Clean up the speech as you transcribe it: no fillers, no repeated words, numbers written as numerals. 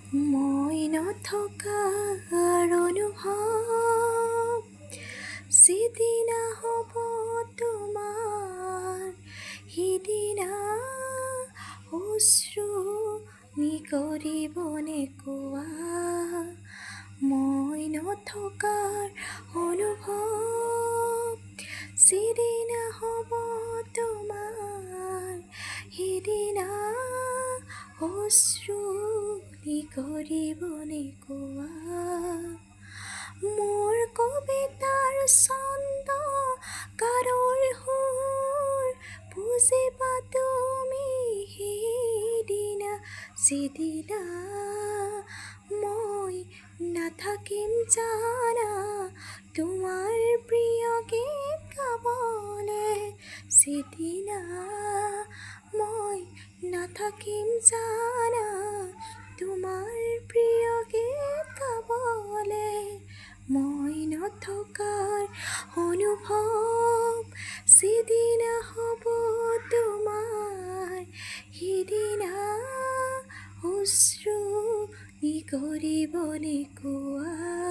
মই নথকাৰ অনুভৱ যিদিনা হ'ব তোমাৰ, সিদিনা অশ্ৰু নিগৰিবনে কোৱা। মই নথকাৰ অনুভৱ যিদিনা হ'ব তোমাৰ, সিদিনা অশ্ৰু নিগৰিবনে কোৱা। মোৰ কবিতাৰ ছন্দ গানৰ সুৰ বুজিবা তুমি সিদিনা, যিদিনা মই নাথাকিম জানা তোমাৰ প্ৰিয় গীত গাবলে, যিদিনা মই নাথাকিম জানা তোমাৰ প্ৰিয় গীত গাবলে। মই নথকাৰ অনুভৱ যিদিনা হ'ব তোমাৰ, সিদিনা অশ্ৰু নিগৰিবনে কোৱা।